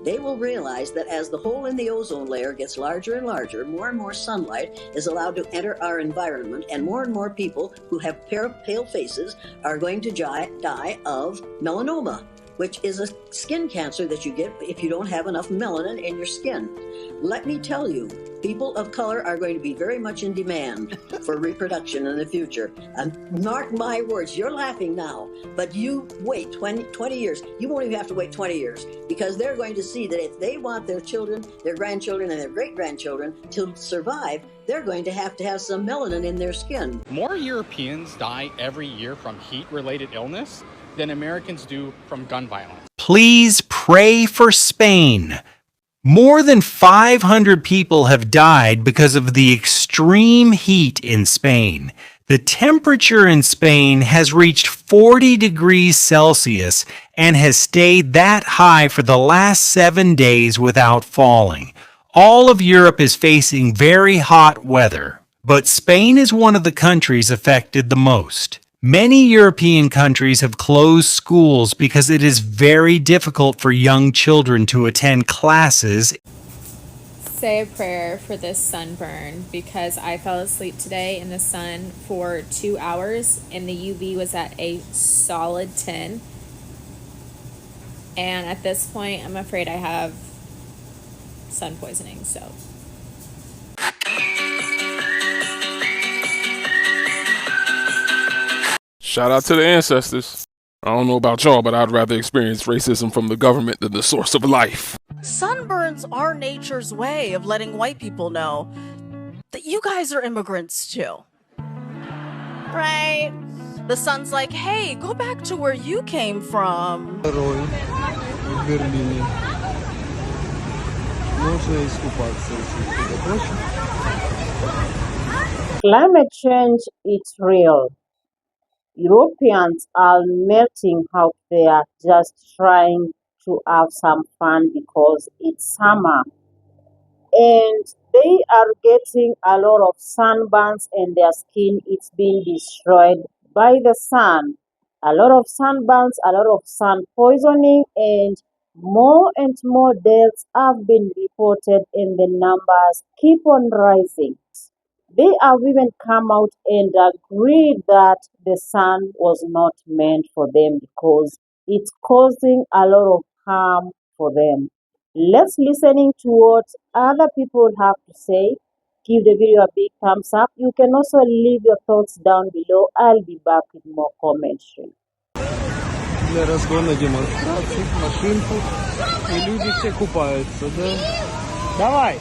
They will realize that as the hole in the ozone layer gets larger and larger, more and more sunlight is allowed to enter our environment, and more people who have pale faces are going to die of melanoma, which is a skin cancer that you get if you don't have enough melanin in your skin. Let me tell you, people of color are going to be very much in demand for reproduction in the future. Mark my words, you're laughing now, but you wait 20 years. You won't even have to wait 20 years, because they're going to see that if they want their children, their grandchildren, and their great-grandchildren to survive, they're going to have some melanin in their skin. More Europeans die every year from heat-related illness than Americans do from gun violence. Please pray for Spain. More than 500 people have died because of the extreme heat in Spain. The temperature in Spain has reached 40 degrees Celsius and has stayed that high for the last 7 days without falling. All of Europe is facing very hot weather, but Spain is one of the countries affected the most. Many European countries have closed schools because it is very difficult for young children to attend classes. Say a prayer for this sunburn, because I fell asleep today in the sun for 2 hours and the UV was at a solid 10. And at this point, I'm afraid I have sun poisoning, so. Shout out to the ancestors. I don't know about y'all, but I'd rather experience racism from the government than the source of life. Sunburns are nature's way of letting white people know that you guys are immigrants too. Right? The sun's like, hey, go back to where you came from. Climate change is real. Europeans are melting out there just trying to have some fun because it's summer. And they are getting a lot of sunburns and their skin is being destroyed by the sun. A lot of sunburns, a lot of sun poisoning, and more deaths have been reported, and the numbers keep on rising. They have even come out and agreed that the sun was not meant for them because it's causing a lot of harm for them. Let's listening to what other people have to say. Give the video a big thumbs up. You can also leave your thoughts down below. I'll be back with more commentary. Для разгона демонстраций, машинку, и люди все купаются, да? Давай!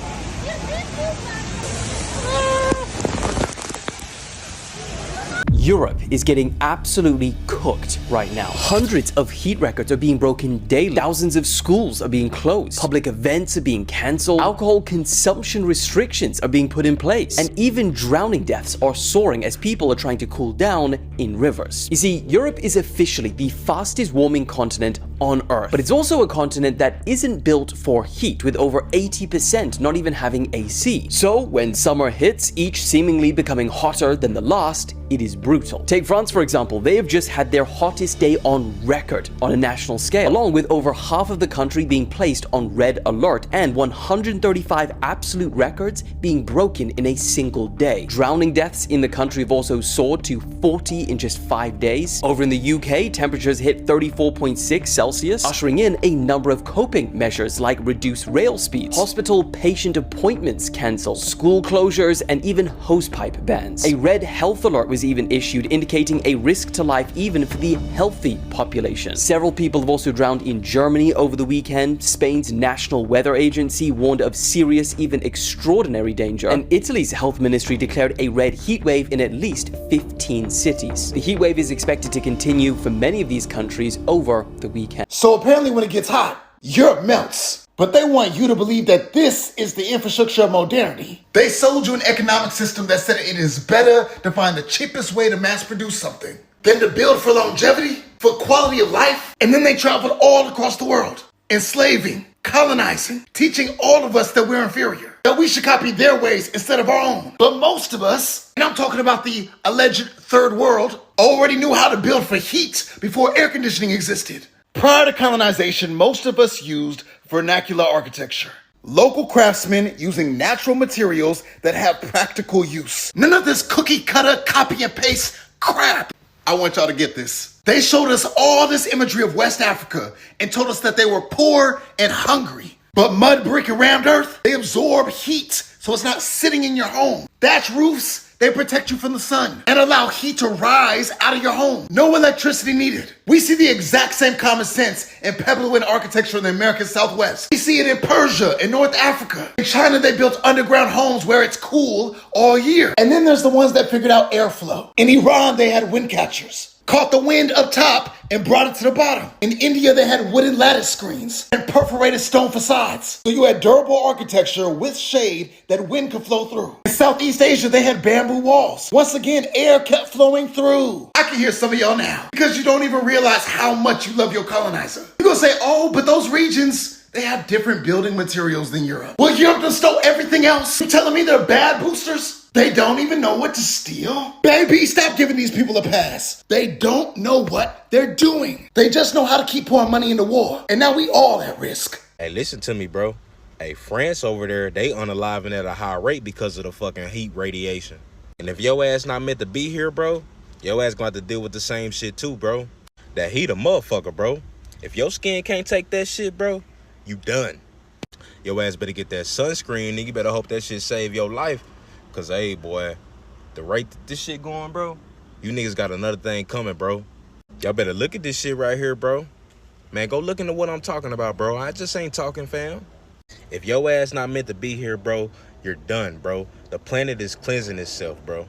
Europe is getting absolutely cooked right now. Hundreds of heat records are being broken daily. Thousands of schools are being closed. Public events are being cancelled. Alcohol consumption restrictions are being put in place. And even drowning deaths are soaring as people are trying to cool down in rivers. You see, Europe is officially the fastest warming continent on Earth. But it's also a continent that isn't built for heat, with over 80% not even having AC. So when summer hits, each seemingly becoming hotter than the last, it is brutal. Take France, for example. They have just had their hottest day on record on a national scale, along with over half of the country being placed on red alert and 135 absolute records being broken in a single day. Drowning deaths in the country have also soared to 40 in just 5 days. Over in the UK, temperatures hit 34.6 Celsius, ushering in a number of coping measures like reduced rail speeds, hospital patient appointments cancelled, school closures, and even hosepipe bans. A red health alert was even issued, indicating a risk to life even for the healthy population. Several people have also drowned in Germany over the weekend. Spain's National Weather Agency warned of serious, even extraordinary danger. And Italy's health ministry declared a red heat wave in at least 15 cities. The heat wave is expected to continue for many of these countries over the weekend. So apparently when it gets hot, Europe melts. But they want you to believe that this is the infrastructure of modernity. They sold you an economic system that said it is better to find the cheapest way to mass produce something than to build for longevity, for quality of life. And then they traveled all across the world, enslaving, colonizing, teaching all of us that we're inferior, that we should copy their ways instead of our own. But most of us, and I'm talking about the alleged third world, already knew how to build for heat before air conditioning existed. Prior to colonization, most of us used vernacular architecture. Local craftsmen using natural materials that have practical use. None of this cookie cutter, copy and paste crap. I want y'all to get this. They showed us all this imagery of West Africa and told us that they were poor and hungry. But mud, brick, and rammed earth, they absorb heat, so it's not sitting in your home. Thatch roofs, they protect you from the sun and allow heat to rise out of your home. No electricity needed. We see the exact same common sense in Pebblewind architecture in the American Southwest. We see it in Persia and North Africa. In China, they built underground homes where it's cool all year. And then there's the ones that figured out airflow. In Iran, they had wind catchers. Caught the wind up top and brought it to the bottom. In India, they had wooden lattice screens and perforated stone facades. So you had durable architecture with shade that wind could flow through. In Southeast Asia, they had bamboo walls. Once again, air kept flowing through. I can hear some of y'all now because you don't even realize how much you love your colonizer. You're gonna say, oh, but those regions, they have different building materials than Europe. Well, Europe just stole everything else. You telling me they're bad boosters? They don't even know what to steal? Baby, stop giving these people a pass. They don't know what they're doing. They just know how to keep pouring money into war. And now we all at risk. Hey, listen to me, bro. Hey, France over there, they unaliving at a high rate because of the fucking heat radiation. And if your ass not meant to be here, bro, your ass gonna have to deal with the same shit too, bro. That heat a motherfucker, bro. If your skin can't take that shit, bro, you done. Your ass better get that sunscreen, nigga. You better hope that shit save your life. Cause, hey, boy, the rate that this shit going, bro, you niggas got another thing coming, bro. Y'all better look at this shit right here, bro. Man, go look into what I'm talking about, bro. I just ain't talking, fam. If your ass not meant to be here, bro, you're done, bro. The planet is cleansing itself, bro.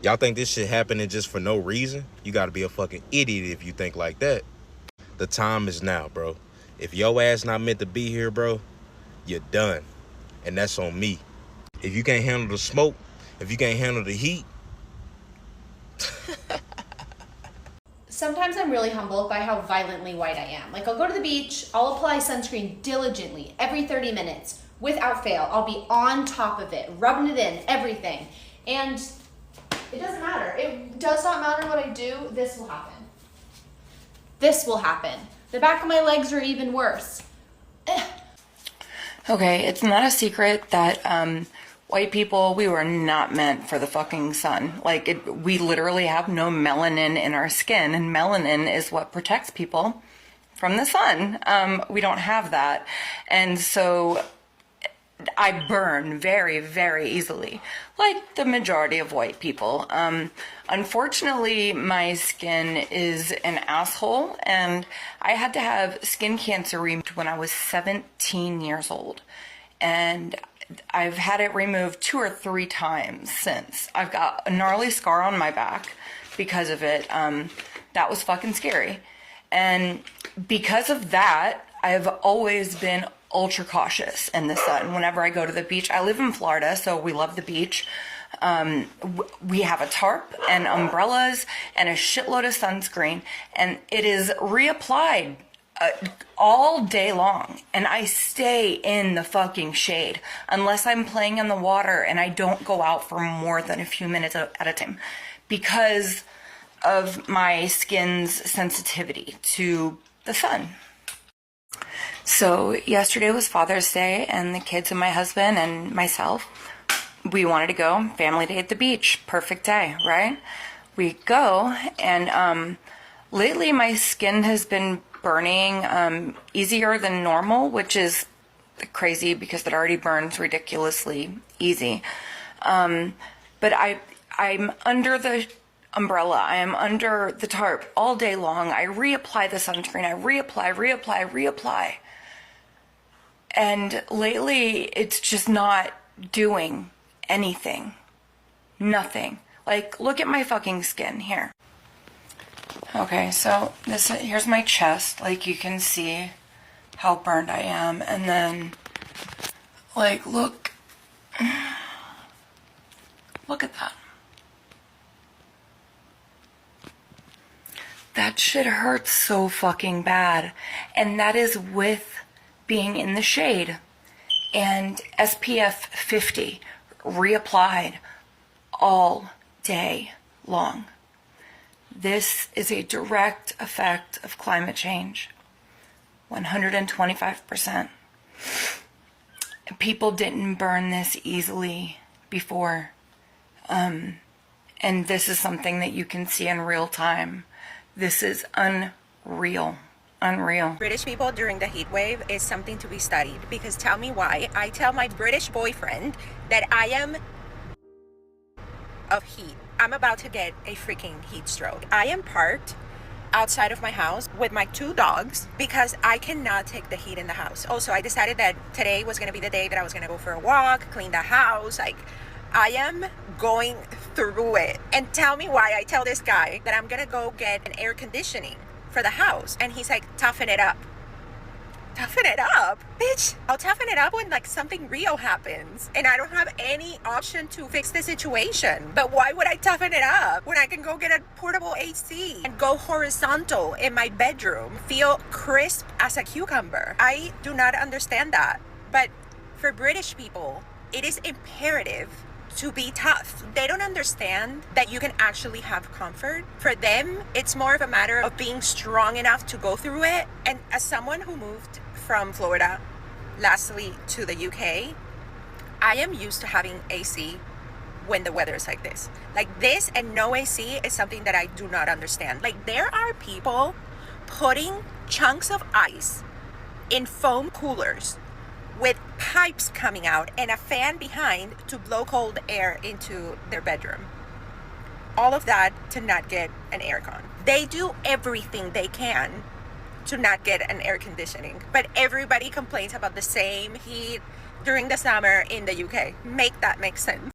Y'all think this shit happening just for no reason? You gotta be a fucking idiot if you think like that. The time is now, bro. If your ass not meant to be here, bro, you're done. And that's on me. If you can't handle the smoke, if you can't handle the heat. Sometimes I'm really humbled by how violently white I am. Like, I'll go to the beach, I'll apply sunscreen diligently every 30 minutes without fail. I'll be on top of it, rubbing it in, everything. And it doesn't matter. It does not matter what I do, this will happen. This will happen. The back of my legs are even worse. Okay, it's not a secret that white people, we were not meant for the fucking sun. Like, we literally have no melanin in our skin, and melanin is what protects people from the sun. We don't have that. And so I burn very, very easily, like the majority of white people. Unfortunately, my skin is an asshole, and I had to have skin cancer removed when I was 17 years old. And I've had it removed 2 or 3 times since. I've got a gnarly scar on my back because of it. That was fucking scary. And because of that, I've always been ultra cautious in the sun whenever I go to the beach. I live in Florida, so we love the beach. We have a tarp and umbrellas and a shitload of sunscreen, and it is reapplied all day long, and I stay in the fucking shade unless I'm playing in the water, and I don't go out for more than a few minutes at a time because of my skin's sensitivity to the sun. So yesterday was Father's Day, and the kids and my husband and myself, we wanted to go family day at the beach. Perfect day, right? We go, and lately my skin has been burning easier than normal, which is crazy because it already burns ridiculously easy. But I'm under the umbrella. I am under the tarp all day long. I reapply the sunscreen. I reapply. And lately, it's just not doing anything. Nothing. Like, look at my fucking skin here. Okay, so here's my chest. Like, you can see how burned I am. And then, like, look at that. That shit hurts so fucking bad. And that is with being in the shade. And SPF 50 reapplied all day long. This is a direct effect of climate change. 125%. People didn't burn this easily before. And this is something that you can see in real time. This is unreal. Unreal. British people during the heat wave is something to be studied, because tell me why. I tell my British boyfriend that I am of heat. I'm about to get a freaking heat stroke. I am parked outside of my house with my 2 dogs because I cannot take the heat in the house. Also, I decided that today was going to be the day that I was going to go for a walk, clean the house. Like, I am going through it. And tell me why I tell this guy that I'm going to go get an air conditioning for the house. And he's like, toughen it up. Toughen it up? Bitch, I'll toughen it up when like something real happens and I don't have any option to fix the situation. But why would I toughen it up when I can go get a portable AC and go horizontal in my bedroom, feel crisp as a cucumber? I do not understand that. But for British people, it is imperative to be tough. They don't understand that you can actually have comfort. For them, it's more of a matter of being strong enough to go through it. And as someone who moved from Florida, lastly to the UK, I am used to having AC when the weather is like this. Like this and no AC is something that I do not understand. Like there are people putting chunks of ice in foam coolers with pipes coming out and a fan behind to blow cold air into their bedroom. All of that to not get an aircon. They do everything they can to not get an air conditioning, but everybody complains about the same heat during the summer in the UK. Make that make sense.